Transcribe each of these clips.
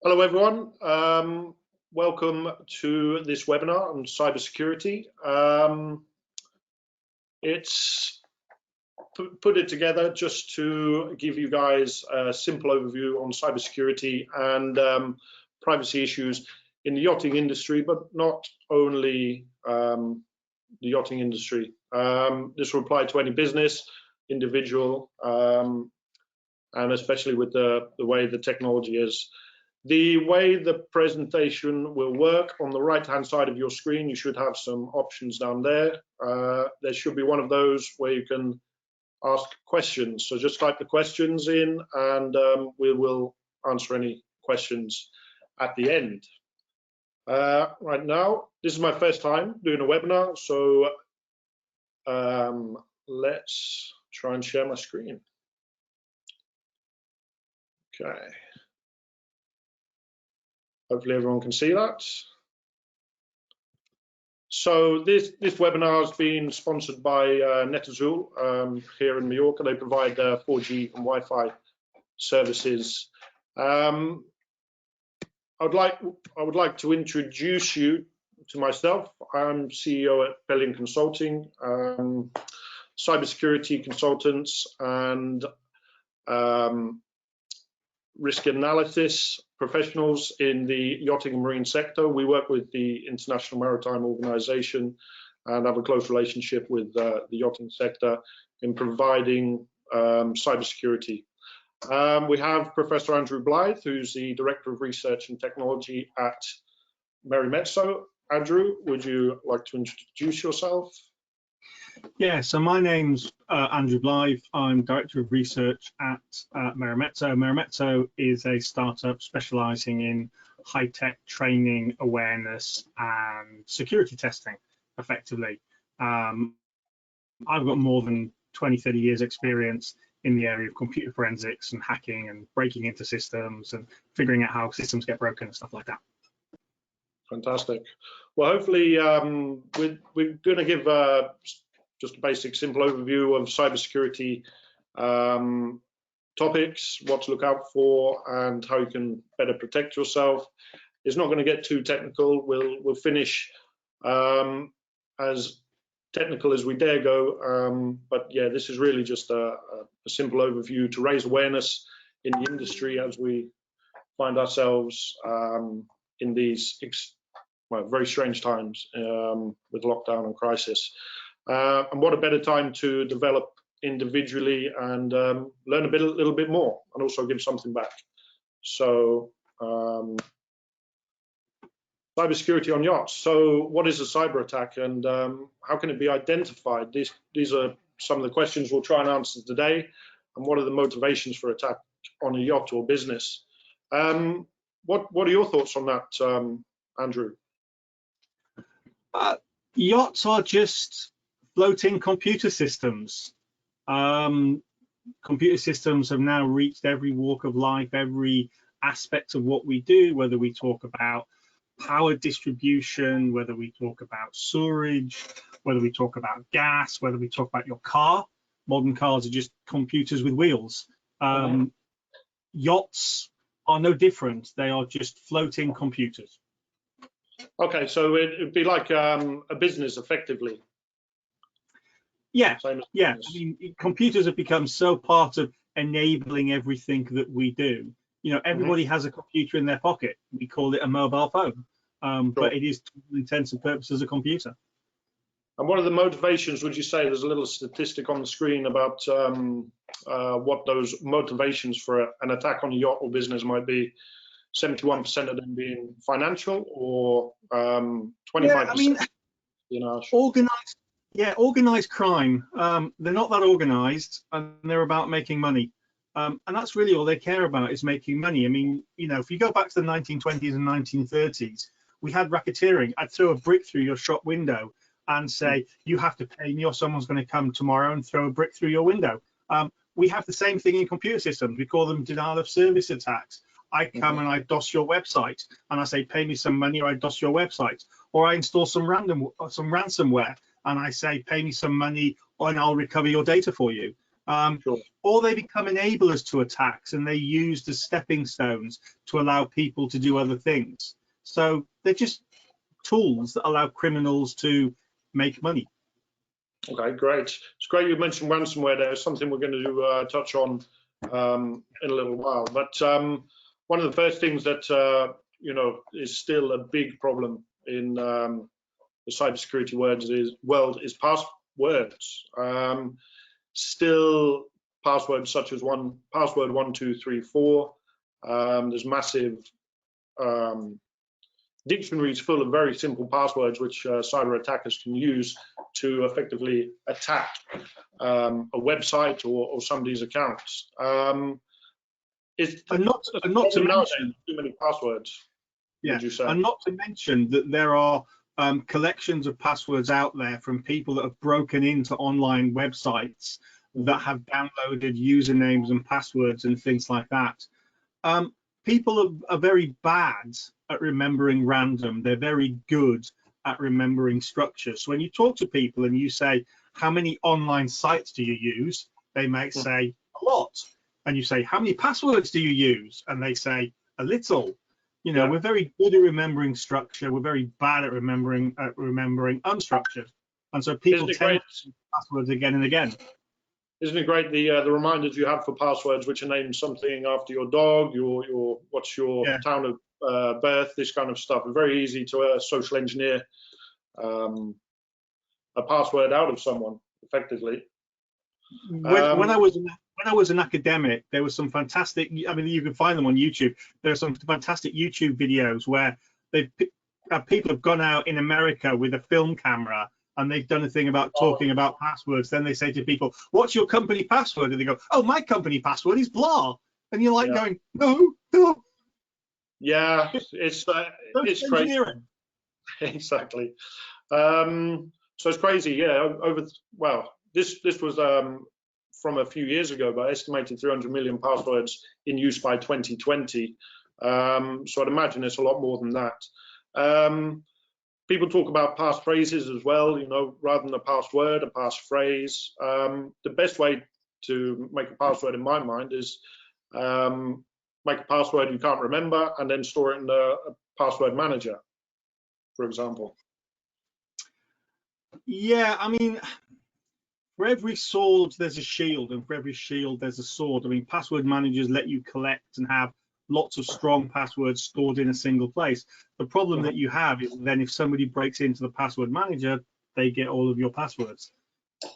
Hello, everyone. Welcome to this webinar on cybersecurity. It's put it together just to give you guys a simple overview on cybersecurity and privacy issues in the yachting industry, but not only the yachting industry. This will apply to any business, individual, and especially with the way the technology is. The way the presentation will work, on the right-hand side of your screen, you should have some options down there. There should be one of those where you can ask questions. So just type the questions in and we will answer any questions at the end. Right now, this is my first time doing a webinar, so let's try and share my screen. Okay. Hopefully everyone can see that. So this webinar has been sponsored by NetAzul here in Mallorca. They provide 4G and Wi-Fi services. I would like to introduce you to myself. I'm CEO at Pelion Consulting, cybersecurity consultants and risk analysis professionals in the yachting and marine sector. We work with the International Maritime Organization and have a close relationship with the yachting sector in providing cybersecurity. We have Professor Andrew Blythe, who's the Director of Research and Technology at Mary Mezzo. Andrew, would you like to introduce yourself? Yeah, so my name's Andrew Blythe. I'm Director of Research at Mary Mezzo. Mary Mezzo is a startup specializing in high-tech training, awareness, and security testing, effectively. I've got more than 20, 30 years experience in the area of computer forensics and hacking and breaking into systems and figuring out how systems get broken and stuff like that. Fantastic. Well, hopefully we're going to give just a basic, simple overview of cybersecurity topics, what to look out for, and how you can better protect yourself. It's not going to get too technical. We'll finish as technical as we dare go. But yeah, this is really just a simple overview to raise awareness in the industry as we find ourselves in these very strange times with lockdown and crisis. And what a better time to develop individually and learn a little bit more and also give something back. So cybersecurity on yachts. So what is a cyber attack and how can it be identified? These are some of the questions we'll try and answer today. And what are the motivations for attack on a yacht or business? What are your thoughts on that, Andrew? Yachts are just floating computer systems. Computer systems have now reached every walk of life, every aspect of what we do, whether we talk about power distribution, whether we talk about sewerage, whether we talk about gas, whether we talk about your car. Modern cars are just computers with wheels. Yachts are no different. They are just floating computers. Okay, so it'd be like a business, effectively. Yeah, yeah. I mean, computers have become so part of enabling everything that we do. You know, everybody has a computer in their pocket. We call it a mobile phone, but it is, to all intents and purposes, a computer. And what are the motivations? Would you say there's a little statistic on the screen about what those motivations for an attack on a yacht or business might be? 71% of them being financial, or 25%? Yeah, I mean, organized crime. They're not that organized, and they're about making money. And that's really all they care about, is making money. I mean, you know, if you go back to the 1920s and 1930s, we had racketeering. I'd throw a brick through your shop window and say, you have to pay me or someone's going to come tomorrow and throw a brick through your window. We have the same thing in computer systems. We call them denial of service attacks. I come and I DOS your website and I say, pay me some money, or I DOS your website, or I install some ransomware and I say, pay me some money and I'll recover your data for you. Sure. Or they become enablers to attacks and they use the stepping stones to allow people to do other things. So they're just tools that allow criminals to make money. Okay, great. It's great you mentioned ransomware there. It's something we're going to touch on in a little while. But one of the first things that is still a big problem in the cybersecurity world is passwords. Still, passwords such as password 1234. There's massive dictionaries full of very simple passwords which cyber attackers can use to effectively attack a website or somebody's accounts. It's And not to mention too many passwords. Yeah, Would you say? and not to mention that there are collections of passwords out there from people that have broken into online websites that have downloaded usernames and passwords and things like that. People are very bad at remembering random. They're very good at remembering structures. So when you talk to people and you say, how many online sites do you use? They might say, a lot. And you say, how many passwords do you use? And they say, a little. You know, we're very good at remembering structure. We're very bad at remembering unstructured. And so people tend to use passwords again and again. Isn't it great the reminders you have for passwords, which are named something after your dog, your what's your town of birth, this kind of stuff. It's very easy to social engineer a password out of someone effectively. When I was an academic, there was some fantastic. I mean, you can find them on YouTube. There are some fantastic YouTube videos where people have gone out in America with a film camera and they've done a thing about talking about passwords. Then they say to people, "What's your company password?" And they go, "Oh, my company password is blah." And you're like going, "No." Yeah, it's crazy. Exactly. So it's crazy. Yeah, this was from a few years ago, but estimated 300 million passwords in use by 2020. So I'd imagine it's a lot more than that. People talk about passphrases as well, you know, rather than a password, a passphrase. The best way to make a password in my mind is make a password you can't remember and then store it in a password manager, for example. Yeah, I mean, for every sword, there's a shield, and for every shield, there's a sword. I mean, password managers let you collect and have lots of strong passwords stored in a single place. The problem that you have is then if somebody breaks into the password manager, they get all of your passwords.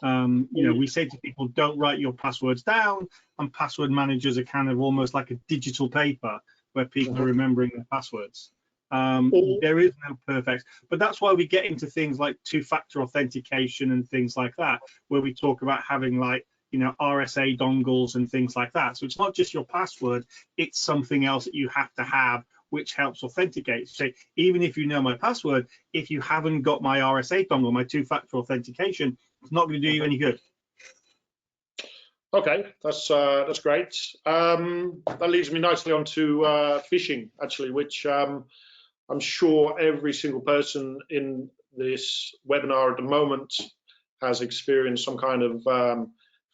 You know, we say to people, don't write your passwords down, and password managers are kind of almost like a digital paper where people are remembering their passwords. There is no perfect, but that's why we get into things like two-factor authentication and things like that, where we talk about having, like, you know, RSA dongles and things like that. So it's not just your password, it's something else that you have to have which helps authenticate. So even if you know my password, if you haven't got my RSA dongle, my two-factor authentication, it's not going to do you any good. Okay, that's great. That leads me nicely on to phishing, actually, which I'm sure every single person in this webinar at the moment has experienced some kind of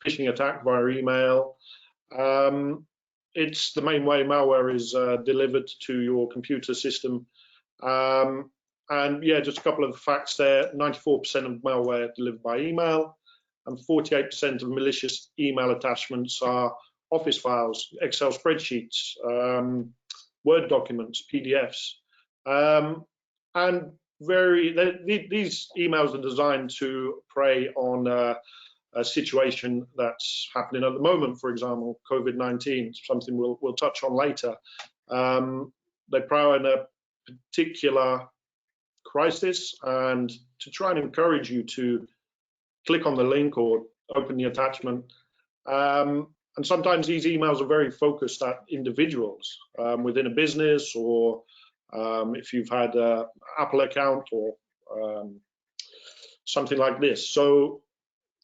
phishing attack via email. It's the main way malware is delivered to your computer system. And yeah, just a couple of facts there. 94% of malware delivered by email, and 48% of malicious email attachments are Office files, Excel spreadsheets, Word documents, PDFs. And these emails are designed to prey on a situation that's happening at the moment, for example, COVID-19, something we'll touch on later. They prey on a particular crisis and to try and encourage you to click on the link or open the attachment. And sometimes these emails are very focused at individuals within a business, or if you've had an Apple account or something like this. So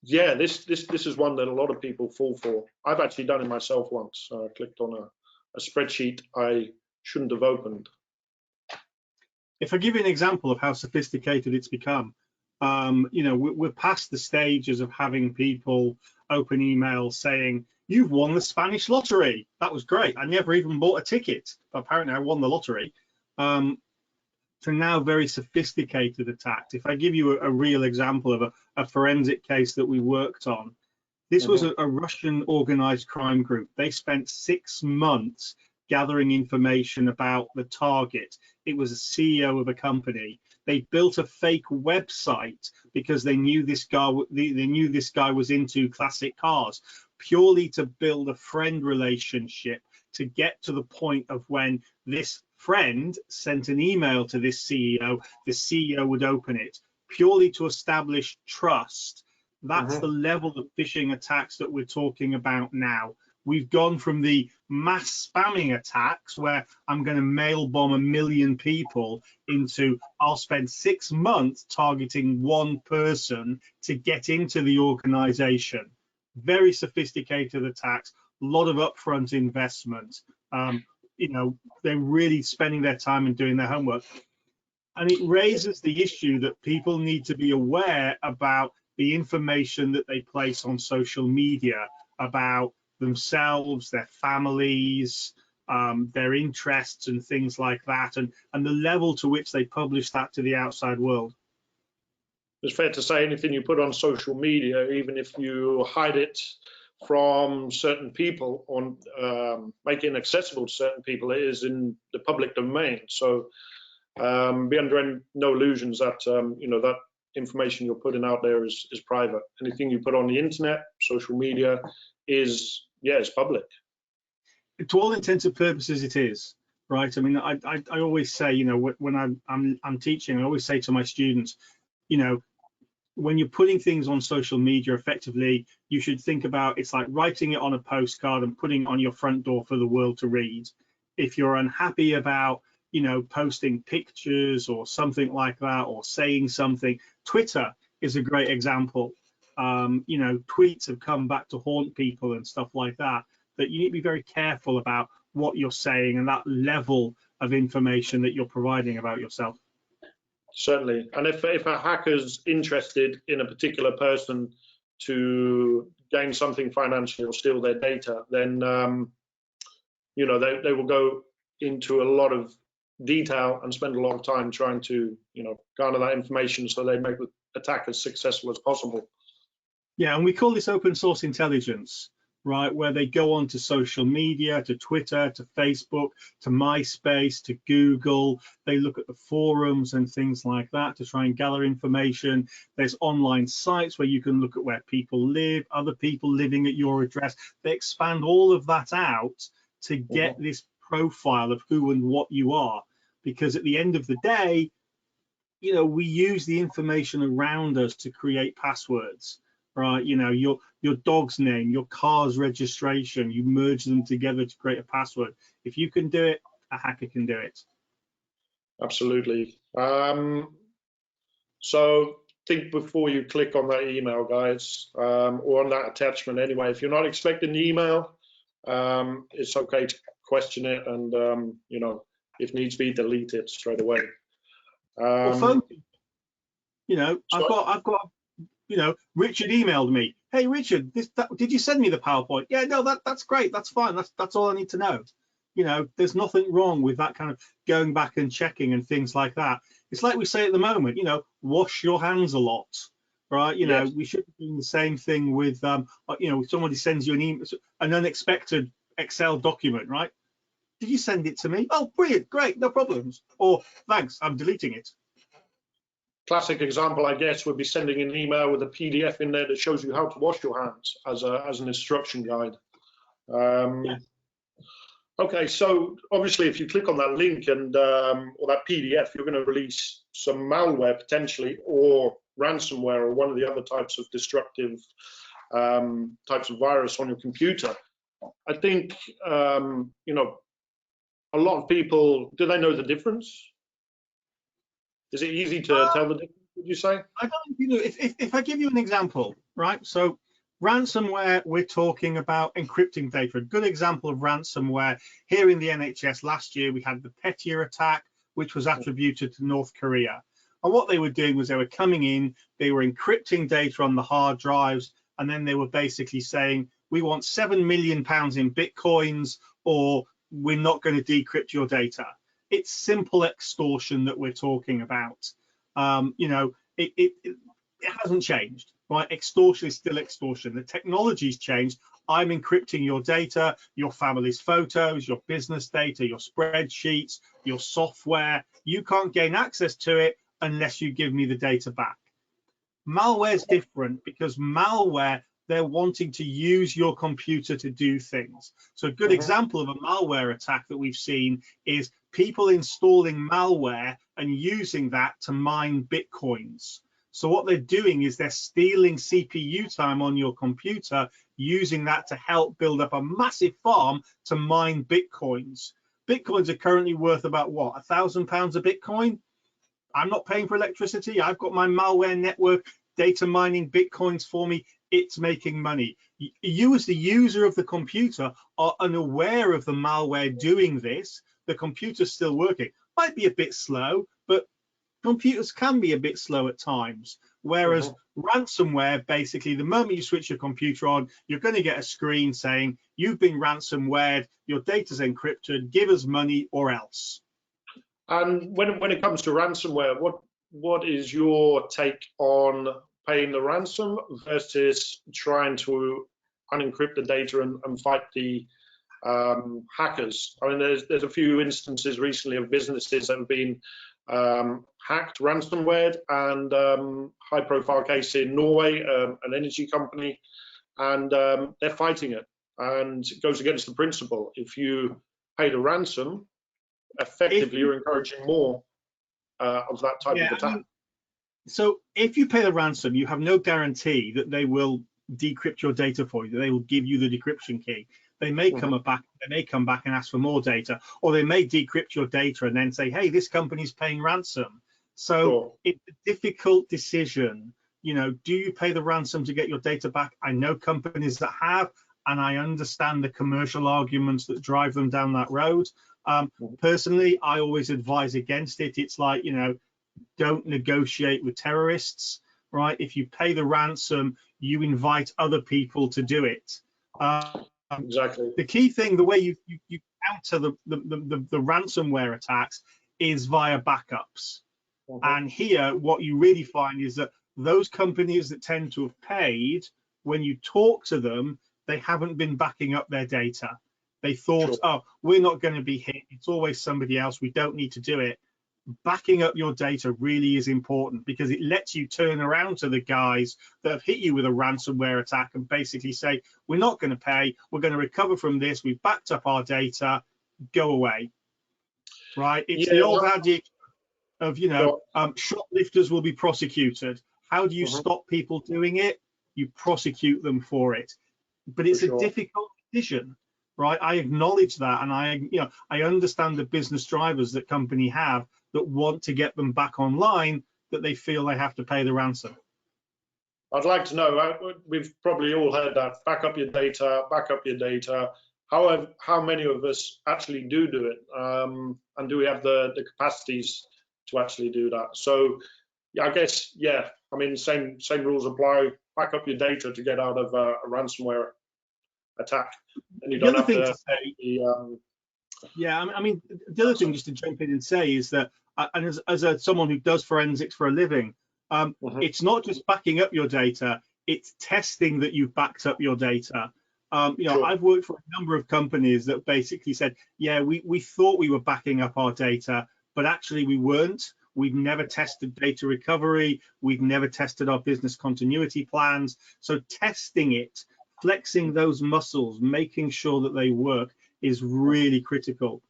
yeah, this is one that a lot of people fall for. I've actually done it myself once. Clicked on a spreadsheet I shouldn't have opened. If I give you an example of how sophisticated it's become, you know, we're past the stages of having people open emails saying, "You've won the Spanish lottery." That was great. I never even bought a ticket, but apparently I won the lottery. To now very sophisticated attacks. If I give you a real example of a forensic case that we worked on, this was a Russian organized crime group. They spent 6 months gathering information about the target. It was a CEO of a company. They built a fake website because they knew this guy was into classic cars, purely to build a friend relationship, to get to the point of when this friend sent an email to this CEO, the CEO would open it, purely to establish trust. That's the level of phishing attacks that we're talking about now. We've gone from the mass spamming attacks where I'm going to mail bomb 1 million people into I'll spend 6 months targeting one person to get into the organization. Very sophisticated attacks, a lot of upfront investment. You know, they're really spending their time and doing their homework. And it raises the issue that people need to be aware about the information that they place on social media about themselves, their families, their interests and things like that, and the level to which they publish that to the outside world. It's fair to say anything you put on social media, even if you hide it from certain people, on make it accessible to certain people, it is in the public domain. So be under no illusions that you know, that information you're putting out there is private. Anything you put on the internet, social media, is public. To all intents and purposes, it is, right? I mean, I always say, you know, when I'm teaching, I always say to my students, you know, when you're putting things on social media effectively, you should think about it's like writing it on a postcard and putting it on your front door for the world to read. If you're unhappy about, you know, posting pictures or something like that, or saying something, Twitter is a great example. You know, tweets have come back to haunt people and stuff like that, that you need to be very careful about what you're saying and that level of information that you're providing about yourself. Certainly. And if a hacker's interested in a particular person to gain something financially or steal their data, then you know, they will go into a lot of detail and spend a lot of time trying to, you know, garner that information so they make the attack as successful as possible. Yeah, and we call this open source intelligence, right? Where they go on to social media, to Twitter, to Facebook, to MySpace, to Google. They look at the forums and things like that to try and gather information. There's online sites where you can look at where people live, other people living at your address. They expand all of that out to get this profile of who and what you are. Because at the end of the day, you know, we use the information around us to create passwords. Right, you know, your dog's name, your car's registration, you merge them together to create a password. If you can do it, a hacker can do it. Absolutely. So think before you click on that email, guys, or on that attachment anyway. If you're not expecting the email, it's okay to question it, and you know, if needs be, delete it straight away. Well, you know, I've got. You know, Richard emailed me. Hey, Richard, did you send me the PowerPoint? Yeah, no, that's great. That's fine. That's all I need to know. You know, there's nothing wrong with that kind of going back and checking and things like that. It's like we say at the moment, you know, wash your hands a lot, right? You know, we should be doing the same thing with, you know, if somebody sends you an unexpected Excel document, right? Did you send it to me? Oh, brilliant, great, no problems. Or thanks, I'm deleting it. Classic example, I guess, would be sending an email with a PDF in there that shows you how to wash your hands as an instruction guide. Okay, so obviously, if you click on that link and or that PDF, you're going to release some malware potentially, or ransomware, or one of the other types of destructive types of virus on your computer. I think you know, a lot of people, do they know the difference? Is it easy to tell the difference, would you say? I don't, you know, if I give you an example, right? So ransomware, we're talking about encrypting data. A good example of ransomware here in the NHS last year, we had the Pelion attack, which was attributed to North Korea. And what they were doing was they were coming in, they were encrypting data on the hard drives, and then they were basically saying, we want £7 million in Bitcoins, or we're not going to decrypt your data. It's simple extortion that we're talking about. You know, it hasn't changed, right? Extortion is still extortion. The technology's changed. I'm encrypting your data, your family's photos, your business data, your spreadsheets, your software. You can't gain access to it unless you give me the data back. Malware is different, because malware, they're wanting to use your computer to do things. So a good example of a malware attack that we've seen is people installing malware and using that to mine Bitcoins. So what they're doing is they're stealing CPU time on your computer, using that to help build up a massive farm to mine Bitcoins. Bitcoins are currently worth about, what, £1,000 a Bitcoin? I'm not paying for electricity. I've got my malware network data mining Bitcoins for me. It's making money. You as the user of the computer are unaware of the malware doing this. The computer's still working. Might be a bit slow, but computers can be a bit slow at times. Whereas ransomware, basically, the moment you switch your computer on, you're going to get a screen saying, you've been ransomwared, your data's encrypted, give us money or else. And when it comes to ransomware, what is your take on paying the ransom versus trying to unencrypt the data and fight the hackers? I mean, there's a few instances recently of businesses that have been hacked, ransomware, and high-profile case in Norway, an energy company, and they're fighting it. And it goes against the principle. If you pay the ransom, effectively you're encouraging more of that type of attack. So if you pay the ransom, you have no guarantee that they will decrypt your data for you, that they will give you the decryption key. They may come back and ask for more data, or they may decrypt your data and then say, hey, this company's paying ransom. So it's a difficult decision. You know, do you pay the ransom to get your data back? I know companies that have, and I understand the commercial arguments that drive them down that road. Personally, I always advise against it. It's like, you know, don't negotiate with terrorists, right? If you pay the ransom, you invite other people to do it. Exactly. The key thing, the way you counter the ransomware attacks is via backups. And here, what you really find is that those companies that tend to have paid, when you talk to them, they haven't been backing up their data. They thought, oh, we're not going to be hit. It's always somebody else. We don't need to do it. Backing up your data really is important, because it lets you turn around to the guys that have hit you with a ransomware attack and basically say, we're not going to pay. We're going to recover from this. We've backed up our data. Go away. Right? It's the old adage of, you know, shoplifters will be prosecuted. How do you stop people doing it? You prosecute them for it. But it's a difficult decision, right? I acknowledge that, and I understand the business drivers that company have that want to get them back online, that they feel they have to pay the ransom. I'd like to know, we've probably all heard that, back up your data, back up your data. However, how many of us actually do it? And do we have the capacities to actually do that? So, yeah, I guess, yeah, I mean, same rules apply. Back up your data to get out of a ransomware attack. And you don't have to say, yeah, I mean, the other thing just to jump in and say is that, and as someone who does forensics for a living, it's not just backing up your data, it's testing that you've backed up your data. You know, I've worked for a number of companies that basically said, yeah, we thought we were backing up our data, but actually we weren't. We've never tested data recovery. We've never tested our business continuity plans. So testing it, flexing those muscles, making sure that they work is really critical.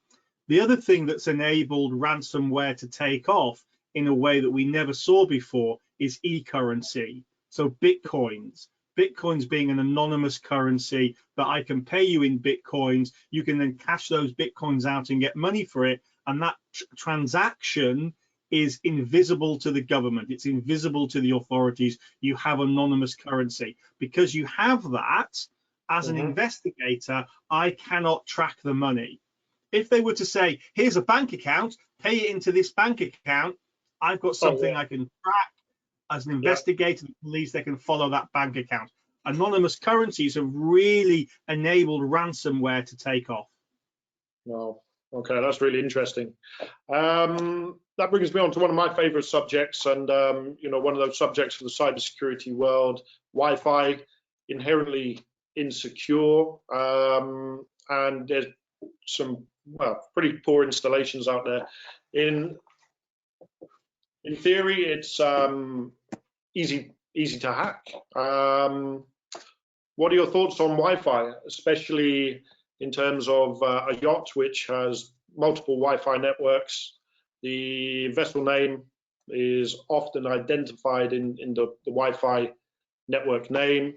The other thing that's enabled ransomware to take off in a way that we never saw before is e-currency. So Bitcoins. Bitcoins being an anonymous currency that I can pay you in Bitcoins. You can then cash those Bitcoins out and get money for it. And that transaction is invisible to the government. It's invisible to the authorities. You have anonymous currency. Because you have that, as an investigator, I cannot track the money. If they were to say, here's a bank account, pay it into this bank account, I've got something I can track. As an investigator, the police, they can follow that bank account. Anonymous currencies have really enabled ransomware to take off. Wow. Okay, that's really interesting. That brings me on to one of my favorite subjects, and one of those subjects for the cybersecurity world: Wi-Fi, inherently insecure, and there's some pretty poor installations out there. In theory, it's easy to hack. What are your thoughts on Wi-Fi, especially in terms of a yacht which has multiple Wi-Fi networks? The vessel name is often identified in the Wi-Fi network name.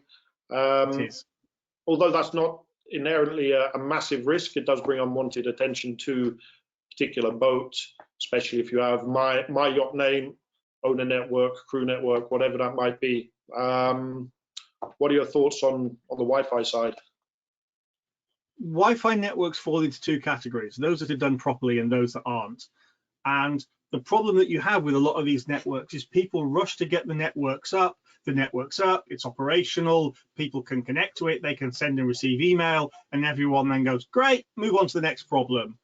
Although that's not inherently a massive risk, it does bring unwanted attention to a particular boat, especially if you have my yacht name, owner network, crew network, whatever that might be. What are your thoughts on the Wi-Fi side? Wi-Fi networks fall into two categories: those that are done properly and those that aren't. And the problem that you have with a lot of these networks is people rush to get the networks up. The network's up, it's operational, people can connect to it, they can send and receive email, and everyone then goes, great, move on to the next problem.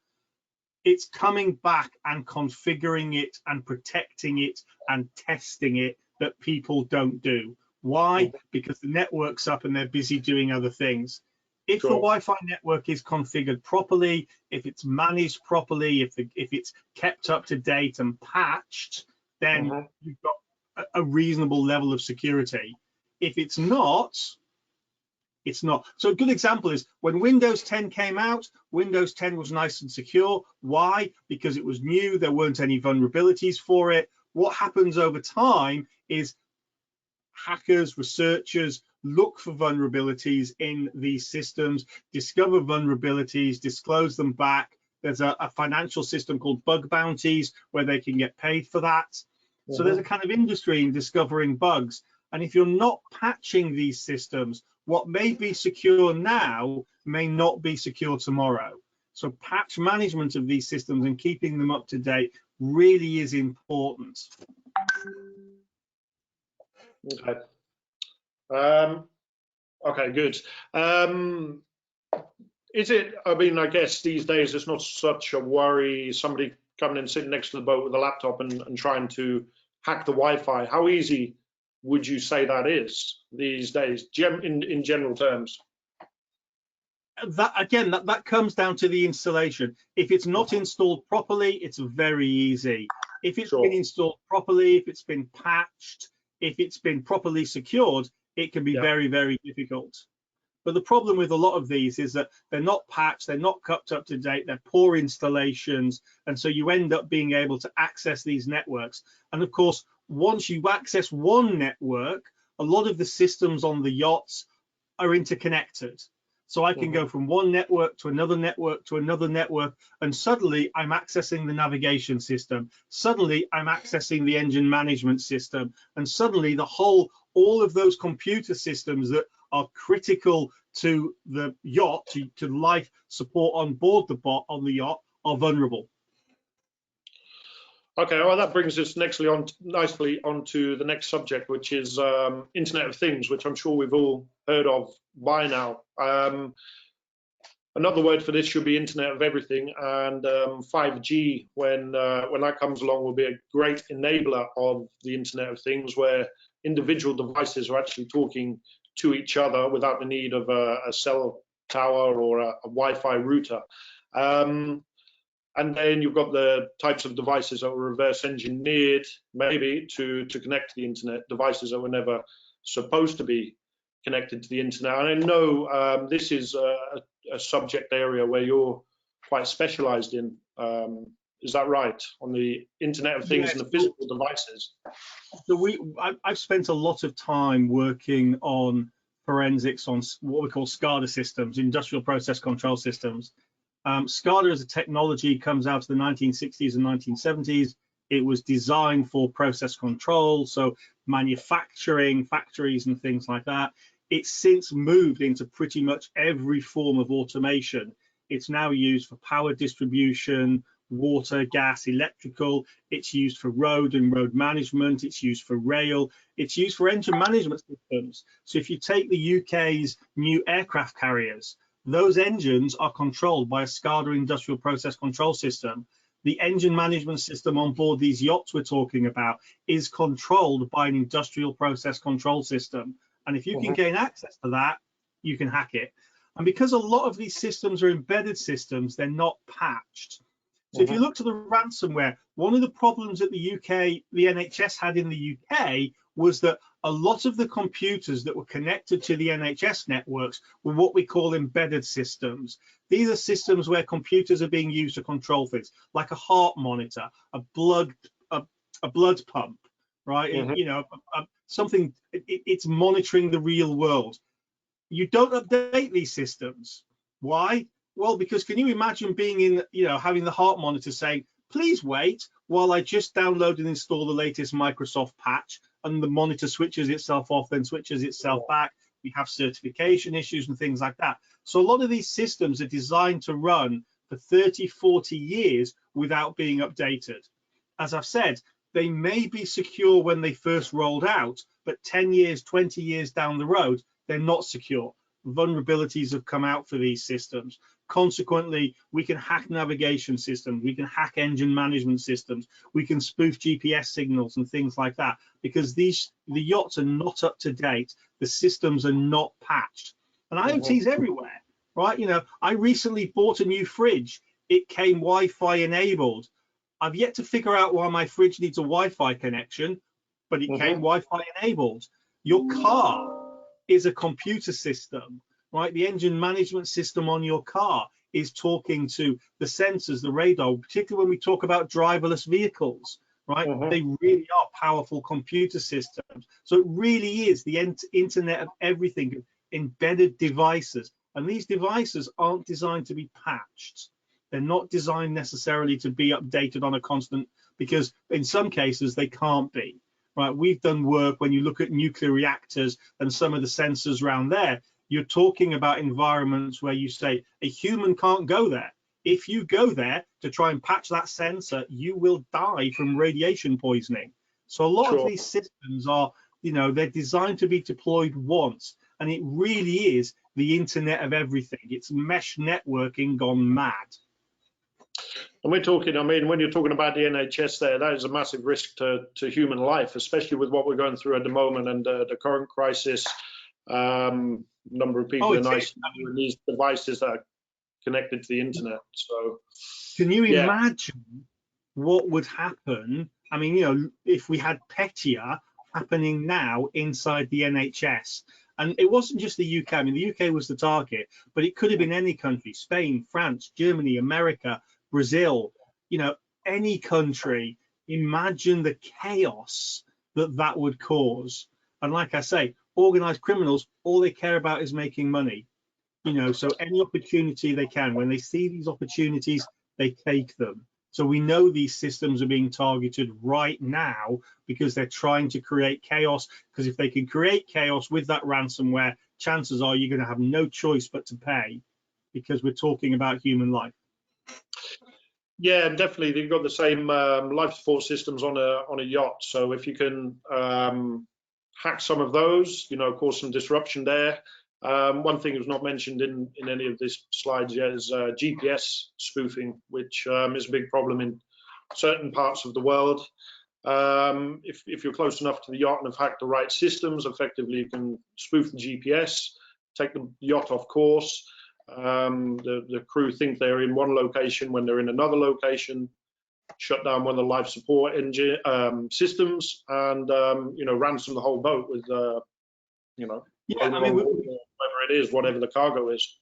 It's coming back and configuring it and protecting it and testing it that people don't do. Why? Because the network's up and they're busy doing other things. If the Wi-Fi network is configured properly, if it's managed properly, if it's kept up to date and patched, then you've got a reasonable level of security. If it's not, it's not. So a good example is when Windows 10 came out, Windows 10 was nice and secure. Why? Because it was new, there weren't any vulnerabilities for it. What happens over time is hackers, researchers look for vulnerabilities in these systems, discover vulnerabilities, disclose them back. There's a financial system called bug bounties where they can get paid for that. So there's a kind of industry in discovering bugs. And if you're not patching these systems, what may be secure now may not be secure tomorrow. So patch management of these systems and keeping them up to date really is important. Okay. Okay, good. Is it, I mean, I guess these days it's not such a worry, somebody coming and sitting next to the boat with a laptop and trying to hack the Wi-Fi. How easy would you say that is these days, in general terms? That comes down to the installation. If it's not installed properly, it's very easy. If it's been installed properly, if it's been patched, if it's been properly secured, it can be very, very difficult. But the problem with a lot of these is that they're not patched, they're not kept up to date, they're poor installations, and so you end up being able to access these networks. And of course, once you access one network, a lot of the systems on the yachts are interconnected. So I can go from one network to another network to another network, and suddenly I'm accessing the navigation system. Suddenly I'm accessing the engine management system, and suddenly all of those computer systems that are critical to the yacht, to life support on board on the yacht, are vulnerable. Okay, well, that brings us nicely onto the next subject, which is Internet of Things, which I'm sure we've all heard of by now. Another word for this should be Internet of Everything, and 5G, when that comes along, will be a great enabler of the Internet of Things, where individual devices are actually talking to each other without the need of a cell tower or a Wi-Fi router. And then you've got the types of devices that were reverse engineered, maybe, to connect to the internet, devices that were never supposed to be connected to the internet. And I know this is a subject area where you're quite specialized in. Is that right? On the Internet of Things and the physical devices? So I've spent a lot of time working on forensics on what we call SCADA systems, industrial process control systems. SCADA as a technology comes out of the 1960s and 1970s. It was designed for process control, so manufacturing, factories and things like that. It's since moved into pretty much every form of automation. It's now used for power distribution, water, gas, electrical. It's used for road and road management. It's used for rail. It's used for engine management systems. So if you take the UK's new aircraft carriers, those engines are controlled by a SCADA industrial process control system. The engine management system on board these yachts we're talking about is controlled by an industrial process control system. And if you can gain access to that, you can hack it. And because a lot of these systems are embedded systems, they're not patched. So if you look to the ransomware, one of the problems that the NHS had in the UK was that a lot of the computers that were connected to the NHS networks were what we call embedded systems. These are systems where computers are being used to control things, like a heart monitor, a blood pump, right? You know, something. It's monitoring the real world. You don't update these systems. Why? Well, because can you imagine being in, you know, having the heart monitor saying, please wait while I just download and install the latest Microsoft patch, and the monitor switches itself off, then switches itself back. We have certification issues and things like that. So a lot of these systems are designed to run for 30, 40 years without being updated. As I've said, they may be secure when they first rolled out, but 10 years, 20 years down the road, they're not secure. Vulnerabilities have come out for these systems. Consequently, we can hack navigation systems, we can hack engine management systems, we can spoof GPS signals and things like that, because the yachts are not up to date, the systems are not patched. And IoT's everywhere, right? You know, I recently bought a new fridge. It came Wi-Fi enabled. I've yet to figure out why my fridge needs a Wi-Fi connection, but it came Wi-Fi enabled. Your car is a computer system, right? The engine management system on your car is talking to the sensors, the radar, particularly when we talk about driverless vehicles, right? They really are powerful computer systems. So it really is the internet of everything, embedded devices. And these devices aren't designed to be patched. They're not designed necessarily to be updated on a constant, because in some cases they can't be. Right, we've done work when you look at nuclear reactors and some of the sensors around there, you're talking about environments where you say a human can't go there. If you go there to try and patch that sensor, you will die from radiation poisoning. So a lot of these systems are, you know, they're designed to be deployed once, and it really is the internet of everything. It's mesh networking gone mad. And we're talking, I mean, when you're talking about the NHS there, that is a massive risk to human life, especially with what we're going through at the moment and the current crisis. Number of people in ICU and these devices that are connected to the internet. So, can you imagine what would happen? I mean, you know, if we had Petya happening now inside the NHS, and it wasn't just the UK. I mean, the UK was the target, but it could have been any country: Spain, France, Germany, America, Brazil, you know, any country. Imagine the chaos that would cause. And like I say, organized criminals, all they care about is making money. You know, so any opportunity they can, when they see these opportunities, they take them. So we know these systems are being targeted right now because they're trying to create chaos, because if they can create chaos with that ransomware, chances are you're going to have no choice but to pay, because we're talking about human life. Yeah, definitely. They've got the same life support systems on a yacht. So if you can hack some of those, you know, cause some disruption there. One thing was not mentioned in any of these slides yet is GPS spoofing, which is a big problem in certain parts of the world. If you're close enough to the yacht and have hacked the right systems, effectively you can spoof the GPS, take the yacht off course. The crew think they're in one location when they're in another location, shut down one of the life support engine systems, and you know, ransom the whole boat with you know, I mean, whatever it is, whatever the cargo is.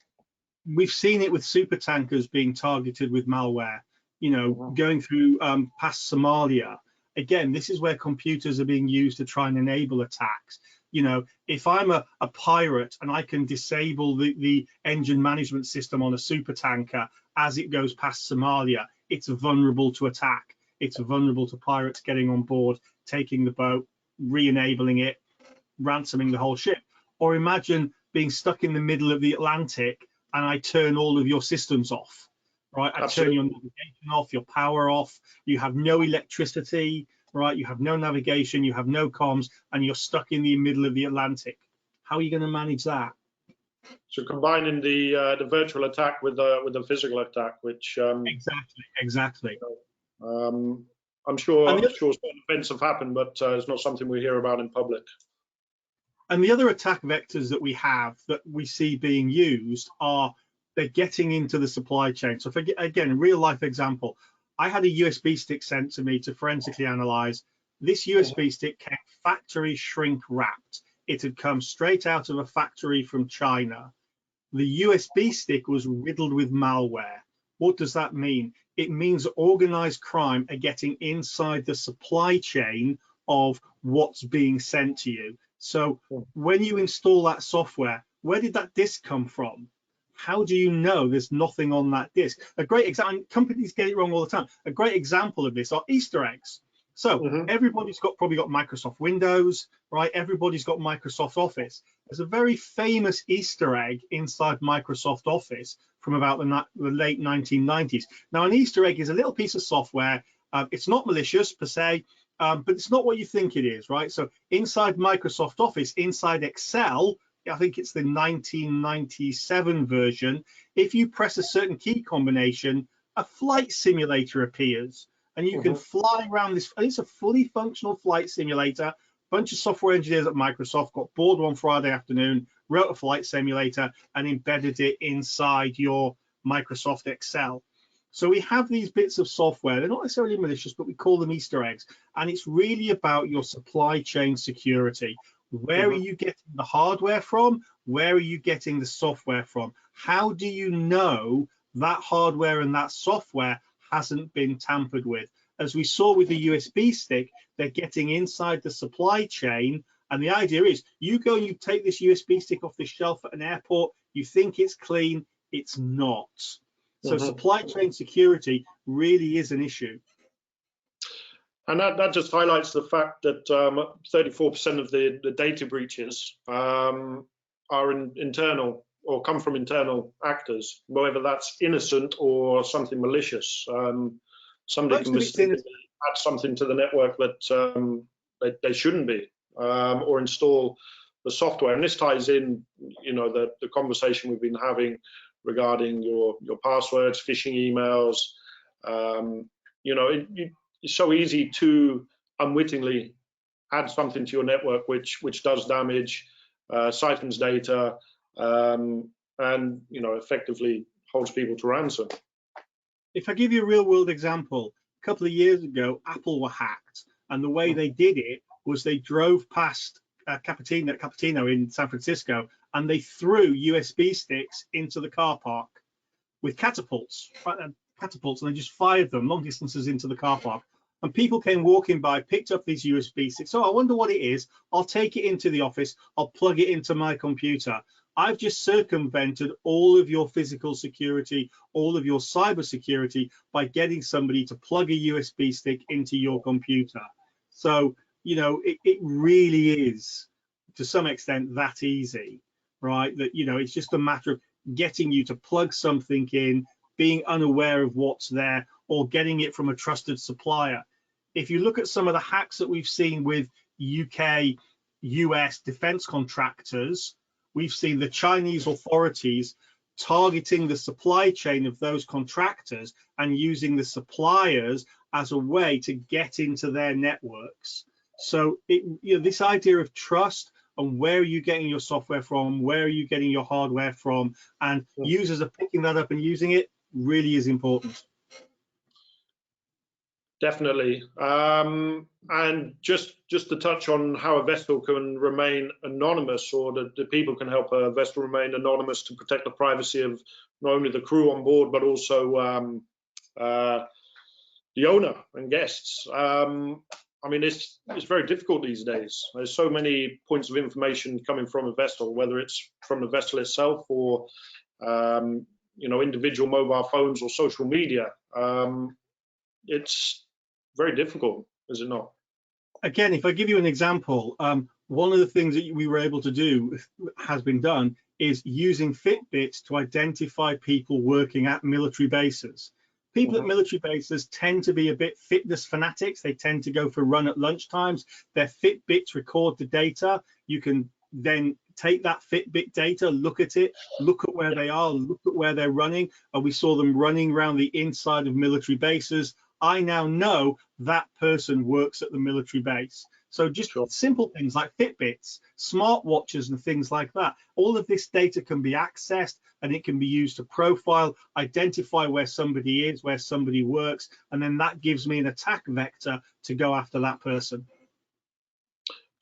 We've seen it with super tankers being targeted with malware, you know, going through past Somalia. Again, this is where computers are being used to try and enable attacks. You know, if I'm a pirate and I can disable the engine management system on a super tanker as it goes past Somalia, it's vulnerable to attack. It's vulnerable to pirates getting on board, taking the boat, re-enabling it, ransoming the whole ship. Or imagine being stuck in the middle of the Atlantic and I turn all of your systems off, right? I turn Absolutely. your navigation off, your power off, you have no electricity, right? You have no navigation, you have no comms, and you're stuck in the middle of the Atlantic. How are you going to manage that? So combining the virtual attack with the physical attack, which Exactly. I'm sure And certain events have happened, but it's not something we hear about in public. the other attack vectors that we have that we see being used are they're getting into the supply chain. So again, a real life example, I had a USB stick sent to me to forensically analyze. This USB stick came factory shrink wrapped. It had come straight out of a factory from China. The USB stick was riddled with malware. What does that mean? It means organized crime are getting inside the supply chain of what's being sent to you. So when you install that software, where did that disk come from? How do you know there's nothing on that disk? A great example, companies get it wrong all the time. A great example of this are Easter eggs. So everybody's probably got Microsoft Windows, right? Everybody's got Microsoft Office. There's a very famous Easter egg inside Microsoft Office from about the late 1990s. Now, an Easter egg is a little piece of software. It's not malicious per se, but it's not what you think it is, right? So inside Microsoft Office, inside Excel, I think it's the 1997 version, if you press a certain key combination, a flight simulator appears. And you can fly around this. It's a fully functional flight simulator. A bunch of software engineers at Microsoft got bored one Friday afternoon, wrote a flight simulator, and embedded it inside your Microsoft Excel. So we have these bits of software. They're not necessarily malicious, but we call them Easter eggs. And it's really about your supply chain security. Where are you getting the hardware from? Where are you getting the software from? How do you know that hardware and that software hasn't been tampered with? As we saw with the USB stick, they're getting inside the supply chain. And the idea is you go and you take this USB stick off the shelf at an airport, you think it's clean, it's not. So supply chain security really is an issue. And that just highlights the fact that 34% of the data breaches are internal or come from internal actors, whether that's innocent or something malicious. Somebody can mistakenly add something to the network that they shouldn't be, or install the software. And this ties in, the conversation we've been having regarding your passwords, phishing emails. It's so easy to unwittingly add something to your network which does damage, siphons data, and effectively holds people to ransom. If I give you a real world example, a couple of years ago, Apple were hacked, and the way they did it was they drove past Cupertino in San Francisco, and they threw USB sticks into the car park with catapults, and they just fired them long distances into the car park. And people came walking by, picked up these USB sticks. Oh, I wonder what it is. I'll take it into the office. I'll plug it into my computer. I've just circumvented all of your physical security, all of your cyber security by getting somebody to plug a USB stick into your computer. So, it really is, to some extent, that easy, right? That, it's just a matter of getting you to plug something in, being unaware of what's there, or getting it from a trusted supplier. If you look at some of the hacks that we've seen with UK, US defense contractors, we've seen the Chinese authorities targeting the supply chain of those contractors and using the suppliers as a way to get into their networks. So this idea of trust and where are you getting your software from, where are you getting your hardware from, and users are picking that up and using it really is important. Definitely. And just to touch on how a vessel can remain anonymous, or the people can help a vessel remain anonymous to protect the privacy of not only the crew on board, but also the owner and guests. It's very difficult these days. There's so many points of information coming from a vessel, whether it's from the vessel itself or individual mobile phones or social media. It's very difficult, is it not? Again, if I give you an example, one of the things that we were able to do, has been done, is using Fitbits to identify people working at military bases. People at military bases tend to be a bit fitness fanatics. They tend to go for a run at lunchtimes. Their Fitbits record the data. You can then take that Fitbit data, look at it, look at where they are, look at where they're running. And we saw them running around the inside of military bases. I now know that person works at the military base. So just simple things like Fitbits, smartwatches and things like that. All of this data can be accessed and it can be used to profile, identify where somebody is, where somebody works, and then that gives me an attack vector to go after that person.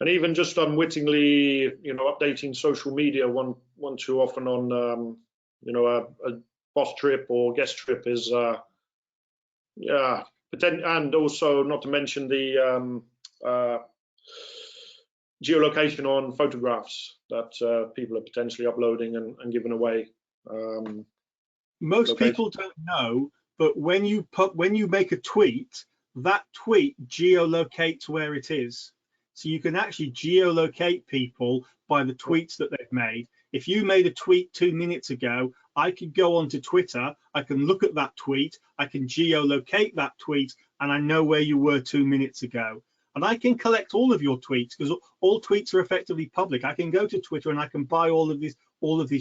And even just unwittingly, updating social media one too often on, a boss trip or guest trip is, and also not to mention the geolocation on photographs that people are potentially uploading and giving away. Most people don't know, but when you make a tweet, that tweet geolocates where it is. So you can actually geolocate people by the tweets that they've made. If you made a tweet 2 minutes ago, I could go onto Twitter, I can look at that tweet, I can geolocate that tweet, and I know where you were 2 minutes ago. And I can collect all of your tweets because all tweets are effectively public. I can go to Twitter and I can buy all of these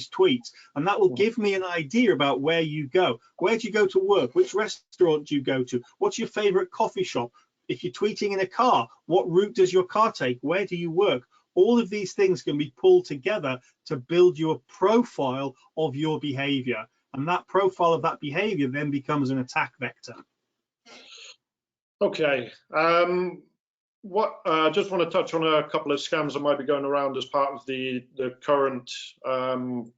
tweets, and that will give me an idea about where you go. Where do you go to work? Which restaurant do you go to? What's your favorite coffee shop? If you're tweeting in a car, what route does your car take? Where do you work? All of these things can be pulled together to build you a profile of your behavior. And that profile of that behavior then becomes an attack vector. Okay. Just want to touch on a couple of scams that might be going around as part of the current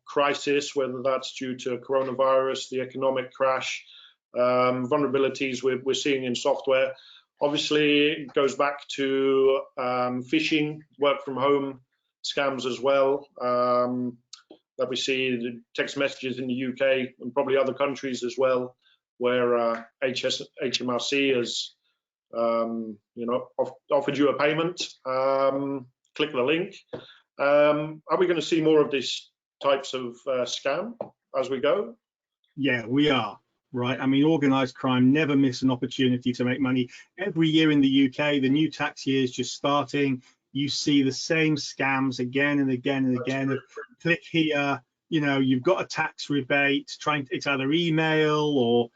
crisis, whether that's due to coronavirus, the economic crash, vulnerabilities we're seeing in software. Obviously, it goes back to phishing, work from home scams as well, that we see the text messages in the UK and probably other countries as well, where HMRC has offered you a payment, click the link. Are we going to see more of these types of scam as we go? Yeah, we are. Right. I mean, organized crime never miss an opportunity to make money. Every year in the UK, the new tax year is just starting. You see the same scams again and again and again. Click here, you've got a tax rebate, it's either email or,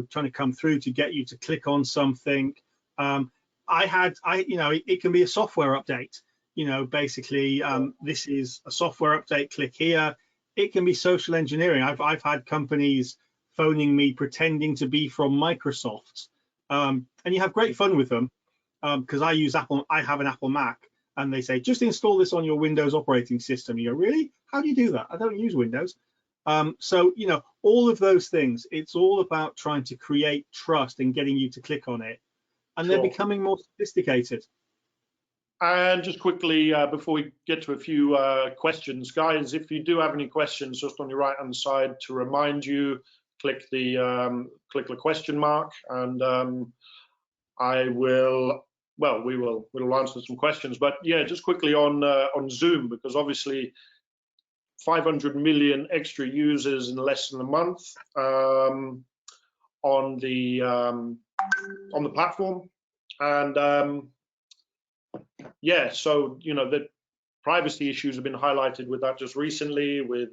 trying to come through to get you to click on something. It can be a software update. Basically, this is a software update, click here. It can be social engineering. I've had companies phoning me pretending to be from Microsoft, and you have great fun with them because I use Apple. I have an Apple Mac, and they say just install this on your Windows operating system. You go, really? How do you do that? I don't use Windows. So all of those things. It's all about trying to create trust and getting you to click on it, and they're becoming more sophisticated. And just quickly, before we get to a few questions, guys, if you do have any questions, just on your right-hand side, to remind you, click the question mark, and we'll answer some questions. But yeah, just quickly on Zoom, because obviously 500 million extra users in less than a month on the platform, and yeah, so the privacy issues have been highlighted with that just recently, with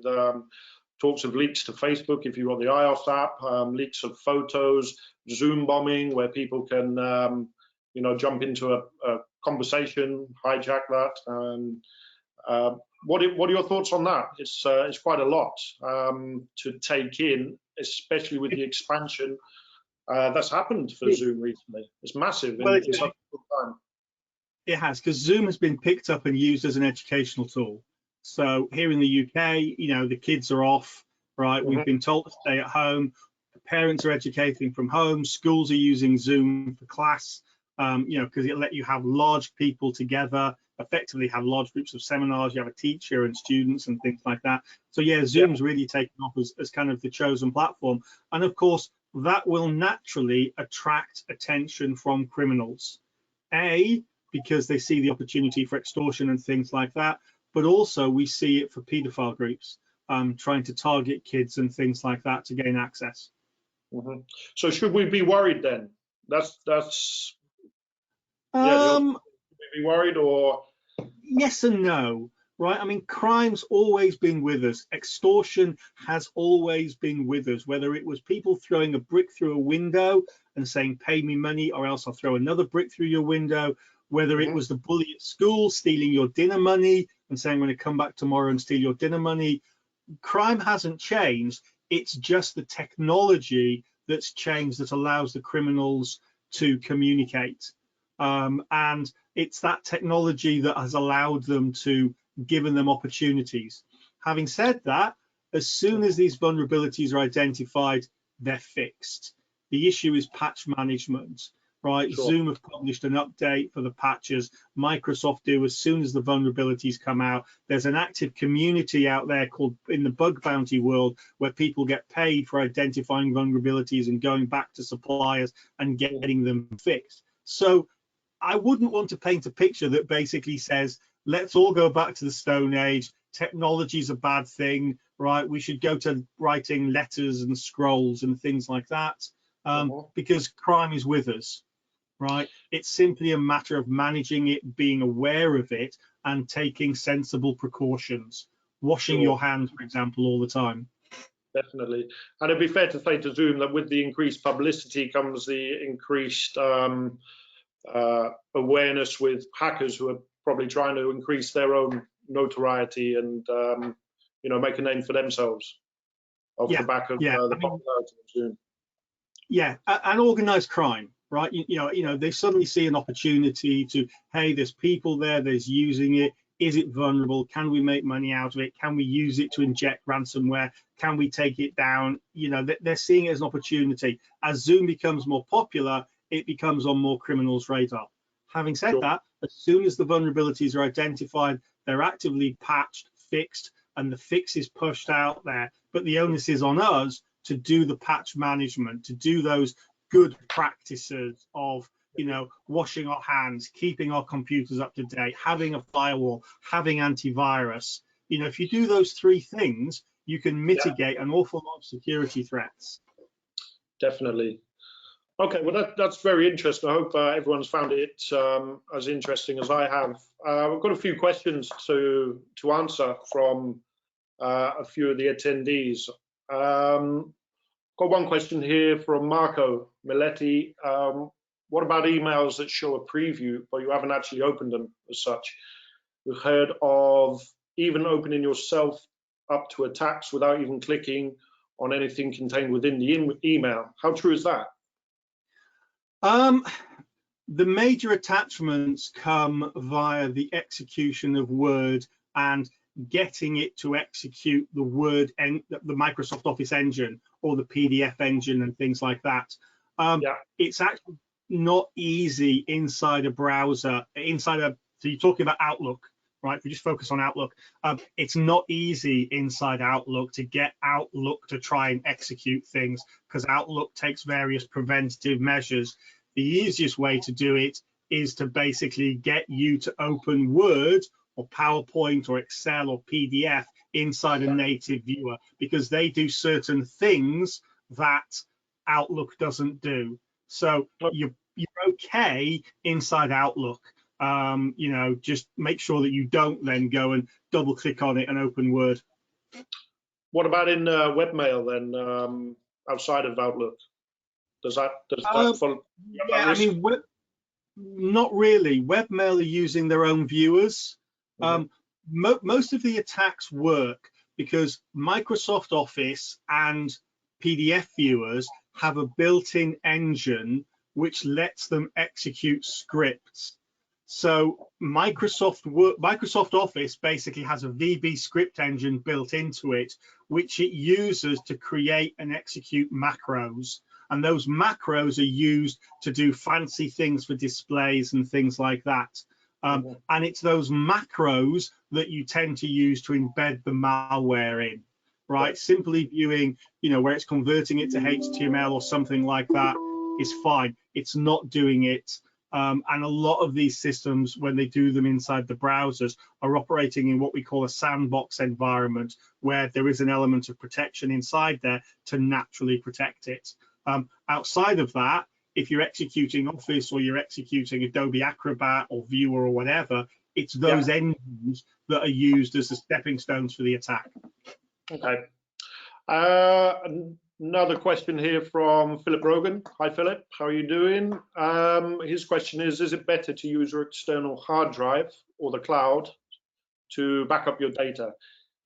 talks of leaks to Facebook if you've got the iOS app, leaks of photos, Zoom bombing, where people can jump into a conversation, hijack that. And what are your thoughts on that? It's quite a lot to take in, especially with the expansion that's happened for Zoom recently. It's massive in such a short time. It has, because Zoom has been picked up and used as an educational tool. So here in the UK, the kids are off, right? We've been told to stay at home. Parents are educating from home. Schools are using Zoom for class, because it'll let you have large people together, effectively have large groups of seminars. You have a teacher and students and things like that. So yeah, Zoom's really taken off as kind of the chosen platform. And of course, that will naturally attract attention from criminals. Because they see the opportunity for extortion and things like that, but also we see it for paedophile groups trying to target kids and things like that to gain access. Mm-hmm. So should we be worried then? That's yeah. Should we be worried or? Yes and no, right? I mean, crime's always been with us. Extortion has always been with us, whether it was people throwing a brick through a window and saying, pay me money, or else I'll throw another brick through your window, whether it was the bully at school stealing your dinner money and saying, I'm going to come back tomorrow and steal your dinner money. Crime hasn't changed. It's just the technology that's changed that allows the criminals to communicate. And it's that technology that has allowed them to, given them opportunities. Having said that, as soon as these vulnerabilities are identified, they're fixed. The issue is patch management, right? Sure. Zoom have published an update for the patches. Microsoft do as soon as the vulnerabilities come out. There's an active community out there called in the bug bounty world where people get paid for identifying vulnerabilities and going back to suppliers and getting them fixed. So I wouldn't want to paint a picture that basically says, let's all go back to the Stone Age. Technology is a bad thing, right? We should go to writing letters and scrolls and things like that, because crime is with us, right? It's simply a matter of managing it, being aware of it, and taking sensible precautions. Washing your hands, for example, all the time. Definitely. And it'd be fair to say to Zoom that with the increased publicity comes the increased awareness with hackers who are probably trying to increase their own notoriety and make a name for themselves off the back of the popularity of Zoom. Yeah, and organized crime, right? They suddenly see an opportunity to, hey, there's people there, there's using it. Is it vulnerable? Can we make money out of it? Can we use it to inject ransomware? Can we take it down? They're seeing it as an opportunity. As Zoom becomes more popular, it becomes on more criminals' radar. Having said that, as soon as the vulnerabilities are identified, they're actively patched, fixed, and the fix is pushed out there. But the onus is on us to do the patch management, to do those good practices of, washing our hands, keeping our computers up to date, having a firewall, having antivirus. If you do those three things, you can mitigate an awful lot of security threats. Definitely. Okay, well, that's very interesting. I hope everyone's found it as interesting as I have. We've got a few questions to answer from a few of the attendees. Got one question here from Marco Miletti. What about emails that show a preview, but you haven't actually opened them as such? We've heard of even opening yourself up to attacks without even clicking on anything contained within the email. How true is that? The major attachments come via the execution of Word and getting it to execute the Word and the Microsoft Office engine or the PDF engine and things like that. It's actually not easy inside a browser, so you're talking about Outlook, right? If we just focus on Outlook, it's not easy inside Outlook to get Outlook to try and execute things because Outlook takes various preventative measures. The easiest way to do it is to basically get you to open Word or PowerPoint or Excel or PDF inside a native viewer because they do certain things that Outlook doesn't do. So you're okay inside Outlook. Just make sure that you don't then go and double click on it and open Word. What about in webmail then, outside of Outlook? Does that follow? Yeah, I mean, not really. Webmail are using their own viewers. Most of the attacks work because Microsoft Office and PDF viewers have a built-in engine which lets them execute scripts. So Microsoft Office basically has a VB script engine built into it, which it uses to create and execute macros. And those macros are used to do fancy things for displays and things like that. And it's those macros that you tend to use to embed the malware in, right? Simply viewing, where it's converting it to HTML or something like that is fine. It's not doing it And a lot of these systems, when they do them inside the browsers, are operating in what we call a sandbox environment, where there is an element of protection inside there to naturally protect it. Outside of that, if you're executing Office or you're executing Adobe Acrobat or Viewer or whatever, it's those engines that are used as the stepping stones for the attack. Okay. Another question here from Philip Rogan. Hi, Philip. How are you doing? His question is it better to use your external hard drive or the cloud to back up your data?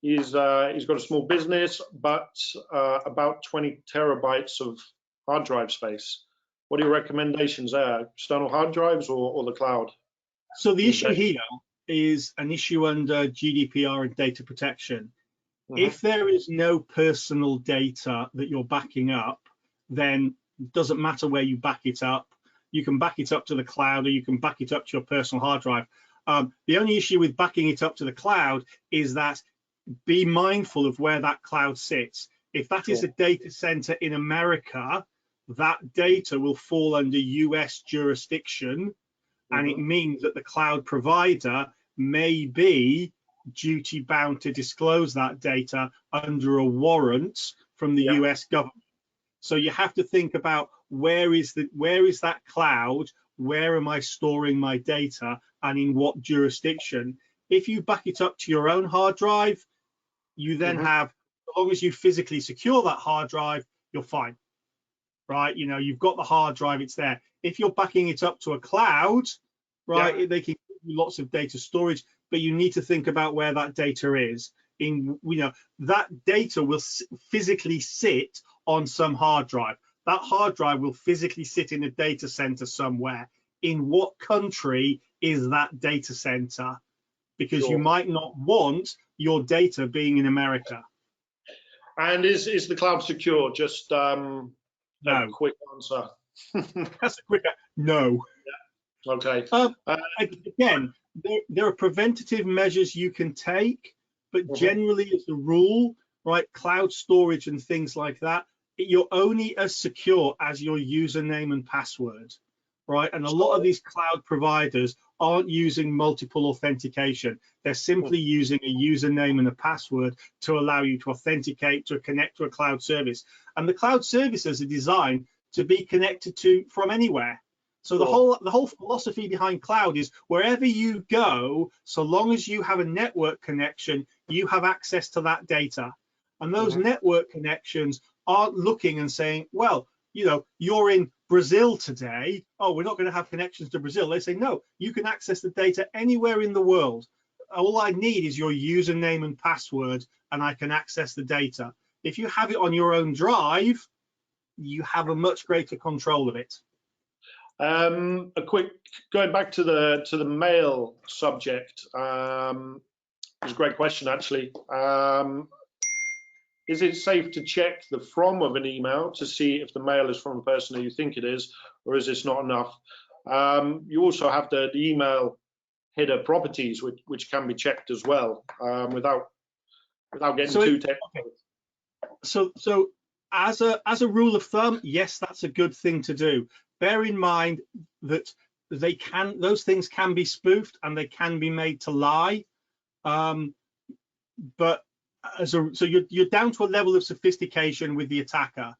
He's got a small business, but about 20 terabytes of hard drive space. What are your recommendations there? External hard drives or the cloud? So the issue here is an issue under GDPR and data protection. If there is no personal data that you're backing up, then it doesn't matter where you back it up. You can back it up to the cloud or you can back it up to your personal hard drive. The only issue with backing it up to the cloud is that be mindful of where that cloud sits. If that is a data center in America, that data will fall under US jurisdiction, and it means that the cloud provider may be duty bound to disclose that data under a warrant from the US government. So you have to think about where is that cloud, where am I storing my data, and in what jurisdiction. If you back it up to your own hard drive, you then have, as long as you physically secure that hard drive, you're fine, right? You know, you've got the hard drive, it's there. If you're backing it up to a cloud, right, they can give you lots of data storage, but you need to think about where that data is. That data will physically sit on some hard drive. That hard drive will physically sit in a data center somewhere. In what country is that data center? Because you might not want your data being in America. And is the cloud secure? Just no. A quick answer. That's a quick no. Okay. Again, there are preventative measures you can take, but generally as a rule, right, cloud storage and things like that, you're only as secure as your username and password, right? And a lot of these cloud providers aren't using multiple authentication. They're simply using a username and a password to allow you to authenticate, to connect to a cloud service. And the cloud services are designed to be connected to from anywhere. So the whole philosophy behind cloud is wherever you go, so long as you have a network connection, you have access to that data. And those network connections aren't looking and saying, well, you know, you're in Brazil today. Oh, we're not going to have connections to Brazil. They say, no, you can access the data anywhere in the world. All I need is your username and password, and I can access the data. If you have it on your own drive, you have a much greater control of it. A quick going back to the mail subject. It's a great question, actually. Is it safe to check the from of an email to see if the mail is from the person who you think it is, or is this not enough? You also have the email header properties, which can be checked as well, without getting too technical. So as a rule of thumb, yes, that's a good thing to do. Bear in mind that those things can be spoofed and they can be made to lie, but so you're down to a level of sophistication with the attacker.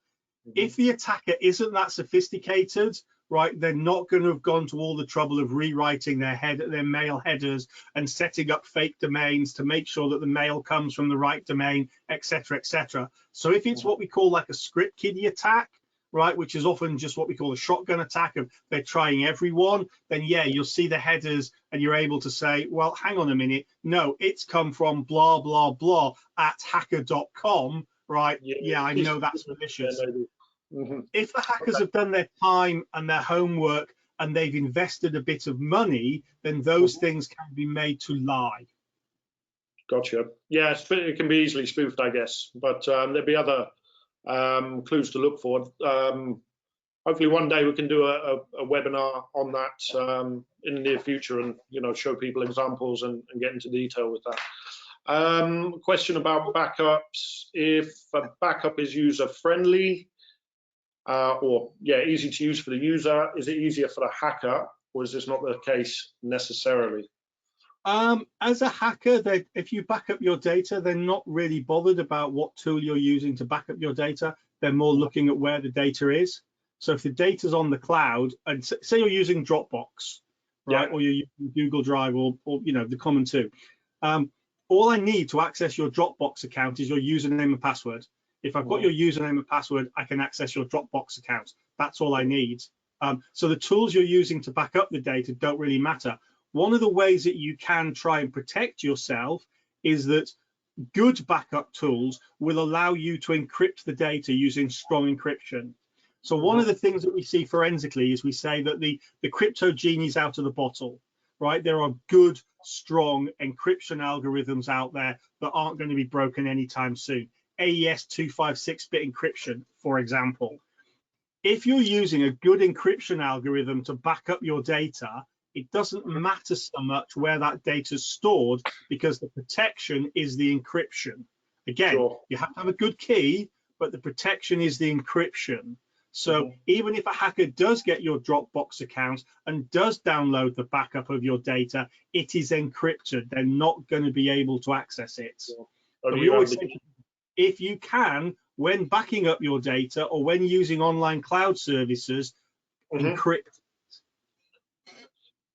If the attacker isn't that sophisticated, right, they're not going to have gone to all the trouble of rewriting their mail headers and setting up fake domains to make sure that the mail comes from the right domain, etc., etc. So if it's what we call like a script kiddie attack, right, which is often just what we call a shotgun attack of they're trying everyone, then yeah, you'll see the headers and you're able to say, well, hang on a minute, no, it's come from blah, blah, blah at hacker.com, right? Yeah, I know that's malicious. If the hackers have done their time and their homework and they've invested a bit of money, then those things can be made to lie. Gotcha. Yeah, it can be easily spoofed, I guess, but there'd be other clues to look for. Hopefully one day we can do a webinar on that in the near future, and show people examples and get into detail with that. Question about backups: if a backup is user friendly or easy to use for the user, is it easier for the hacker or is this not the case necessarily? As a hacker, if you back up your data, they're not really bothered about what tool you're using to back up your data. They're more looking at where the data is. So if the data's on the cloud, and say you're using Dropbox, right, or you're using Google Drive, or the common two, all I need to access your Dropbox account is your username and password. If I've got your username and password, I can access your Dropbox account. That's all I need. So the tools you're using to back up the data don't really matter. One of the ways that you can try and protect yourself is that good backup tools will allow you to encrypt the data using strong encryption. So one of the things that we see forensically is we say that the crypto genie's out of the bottle, right? There are good, strong encryption algorithms out there that aren't going to be broken anytime soon. AES 256-bit encryption, for example. If you're using a good encryption algorithm to back up your data, it doesn't matter so much where that data is stored, because the protection is the encryption. Again, you have to have a good key, but the protection is the encryption. So even if a hacker does get your Dropbox account and does download the backup of your data, it is encrypted. They're not going to be able to access it. So we always say, if you can, when backing up your data or when using online cloud services, encrypt.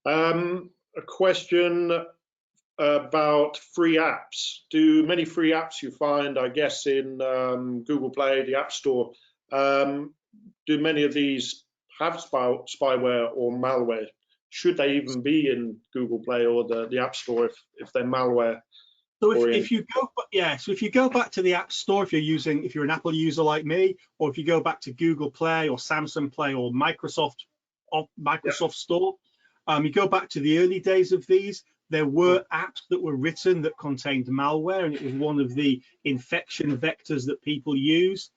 A question about free apps. Do many free apps you find, I guess, in Google Play, the App Store, do many of these have spyware or malware? Should they even be in Google Play or the App Store if they're malware? So if you go back to the App Store, if you're an Apple user like me, or if you go back to Google Play or Samsung Play or Microsoft Store, you go back to the early days of these, there were apps that were written that contained malware, and it was one of the infection vectors that people use.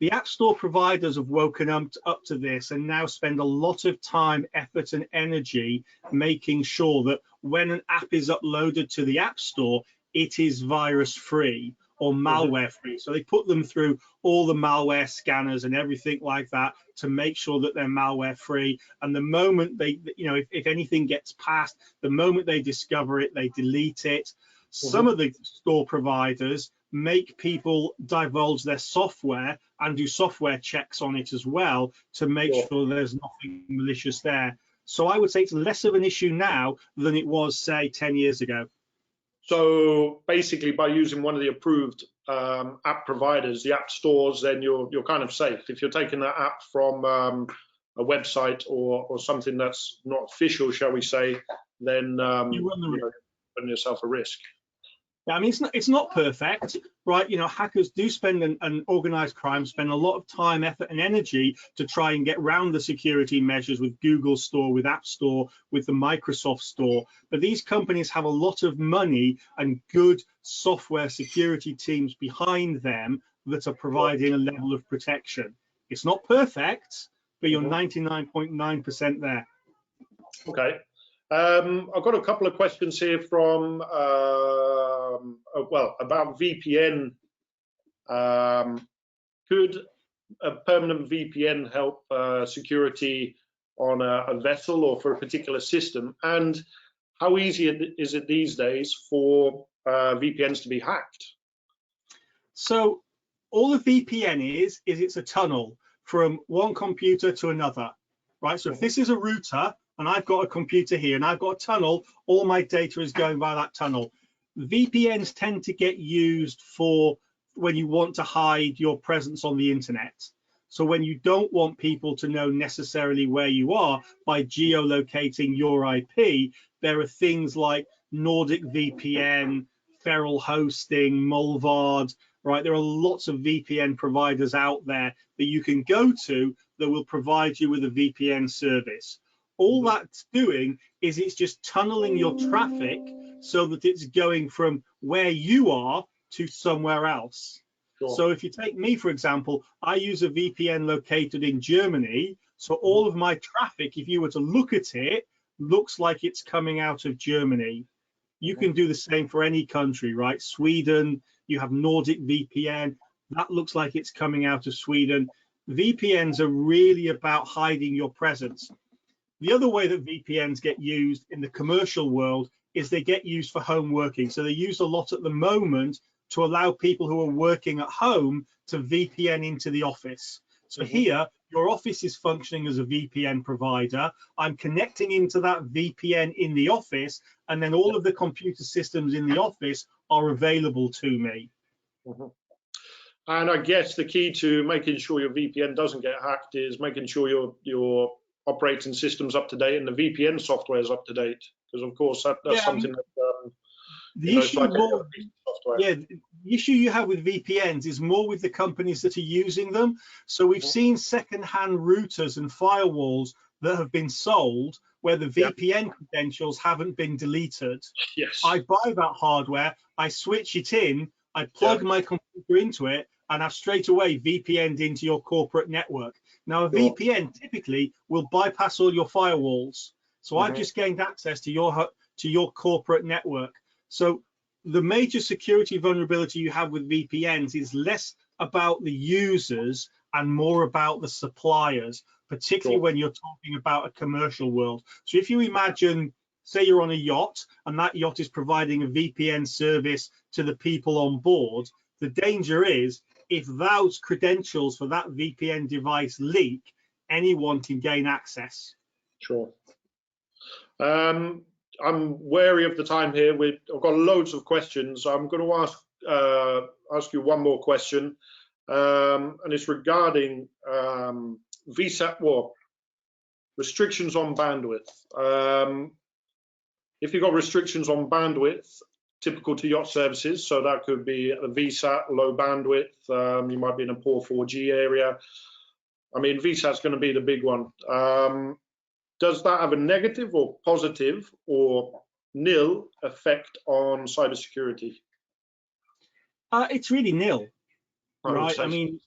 The App Store providers have woken up to this and now spend a lot of time, effort, and energy making sure that when an app is uploaded to the App Store, it is virus-free or malware-free. So they put them through all the malware scanners and everything like that to make sure that they're malware-free. And the moment they, if anything gets past, the moment they discover it, they delete it. Some of the store providers make people divulge their software and do software checks on it as well to make sure there's nothing malicious there. So I would say it's less of an issue now than it was, say, 10 years ago. So basically, by using one of the approved app providers, the app stores, then you're kind of safe. If you're taking that app from a website or something that's not official, shall we say, then you run yourself a risk. I mean, it's not perfect, right? Hackers do spend, and organized crime spend a lot of time, effort, and energy to try and get around the security measures with Google Store, with App Store, with the Microsoft Store. But these companies have a lot of money and good software security teams behind them that are providing a level of protection. It's not perfect, but you're 99.9% there. Okay. I've got a couple of questions here from, about VPN. Could a permanent VPN help security on a vessel or for a particular system? And how easy is it these days for VPNs to be hacked? So all a VPN is it's a tunnel from one computer to another, right? So if this is a router, and I've got a computer here and I've got a tunnel, all my data is going by that tunnel. VPNs tend to get used for when you want to hide your presence on the internet. So when you don't want people to know necessarily where you are by geolocating your IP, there are things like Nordic VPN, Feral Hosting, Mullvad, right? There are lots of VPN providers out there that you can go to that will provide you with a VPN service. All that's doing is it's just tunneling your traffic so that it's going from where you are to somewhere else. So if you take me, for example, I use a VPN located in Germany. So all of my traffic, if you were to look at it, looks like it's coming out of Germany. You can do the same for any country, right? Sweden, you have Nordic VPN. That looks like it's coming out of Sweden. VPNs are really about hiding your presence. The other way that VPNs get used in the commercial world is they get used for home working. So they're used a lot at the moment to allow people who are working at home to VPN into the office. So here, your office is functioning as a VPN provider. I'm connecting into that VPN in the office, and then all of the computer systems in the office are available to me. And I guess the key to making sure your VPN doesn't get hacked is making sure your operating system's up to date and the VPN software is up to date. Because of course that's something that the issue the issue you have with VPNs is more with the companies that are using them. So we've seen second-hand routers and firewalls that have been sold where the VPN credentials haven't been deleted. Yes. I buy that hardware, I switch it in, I plug my computer into it, and I've straight away VPN'd into your corporate network. Now, a VPN typically will bypass all your firewalls. So I've just gained access to your corporate network. So the major security vulnerability you have with VPNs is less about the users and more about the suppliers, particularly when you're talking about a commercial world. So if you imagine, say you're on a yacht and that yacht is providing a VPN service to the people on board, the danger is if those credentials for that VPN device leak, anyone can gain access. Sure. I'm wary of the time here. I've got loads of questions. I'm going to ask you one more question, and it's regarding VSAT restrictions on bandwidth. If you've got restrictions on bandwidth, typical to yacht services, so that could be a VSAT, low bandwidth. You might be in a poor 4G area. I mean, VSAT's going to be the big one. Does that have a negative or positive or nil effect on cybersecurity? It's really nil, right? I mean,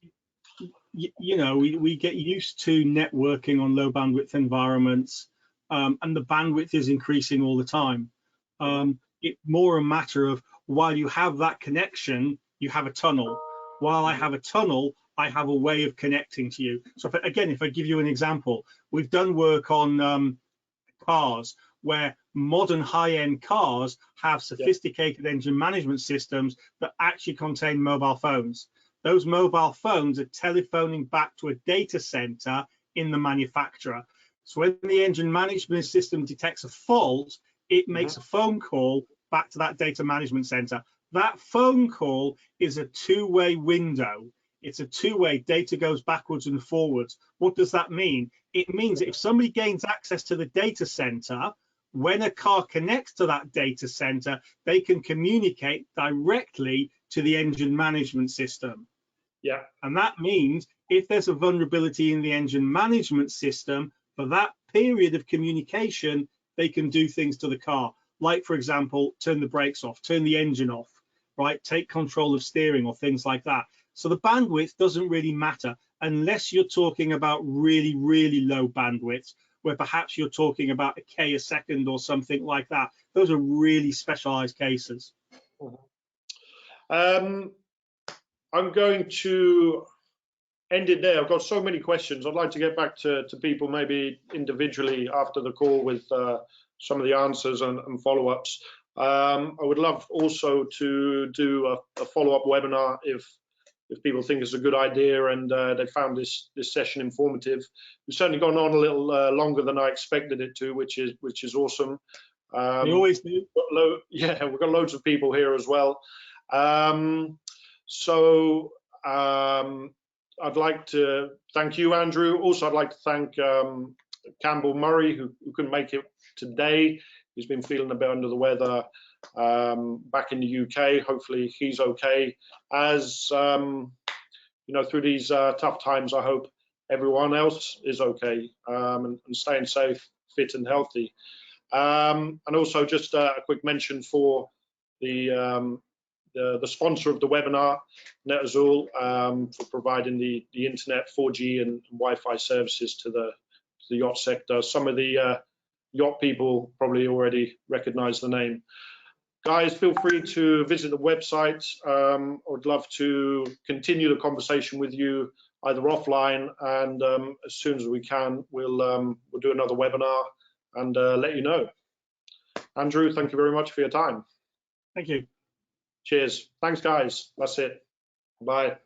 you know, we get used to networking on low bandwidth environments, and the bandwidth is increasing all the time. It's more a matter of while you have that connection, you have a tunnel. While I have a tunnel, I have a way of connecting to you. So if I give you an example, we've done work on cars where modern high-end cars have sophisticated engine management systems that actually contain mobile phones. Those mobile phones are telephoning back to a data center in the manufacturer. So when the engine management system detects a fault, it makes a phone call back to that data management center. That phone call is a two-way window. It's a two-way, data goes backwards and forwards. What does that mean? It means that if somebody gains access to the data center, when a car connects to that data center, they can communicate directly to the engine management system. Yeah. And that means if there's a vulnerability in the engine management system, for that period of communication, they can do things to the car. Like, for example, turn the brakes off, turn the engine off, right? Take control of steering or things like that. So the bandwidth doesn't really matter unless you're talking about really, really low bandwidth, where perhaps you're talking about a K a second or something like that. Those are really specialized cases. I'm going to end it there. I've got so many questions. I'd like to get back to people maybe individually after the call with some of the answers and follow-ups. I would love also to do a follow-up webinar if people think it's a good idea and they found this session informative. We've certainly gone on a little longer than I expected it to, which is awesome. We always do. We've got loads of people here as well. I'd like to thank you, Andrew. Also, I'd like to thank Campbell Murray, who couldn't make it today. He's been feeling a bit under the weather back in the UK. Hopefully he's okay. As you know, through these tough times, I hope everyone else is okay and staying safe, fit and healthy. And also just a quick mention for the sponsor of the webinar, NetAzul, for providing the internet, 4G and Wi-Fi services to the yacht sector. Some of the yacht people probably already recognize the name. Guys, feel free to visit the website. I would love to continue the conversation with you either offline, and as soon as we can, we'll do another webinar and let you know. Andrew, thank you very much for your time. Thank you. Cheers. Thanks, guys. That's it. Bye.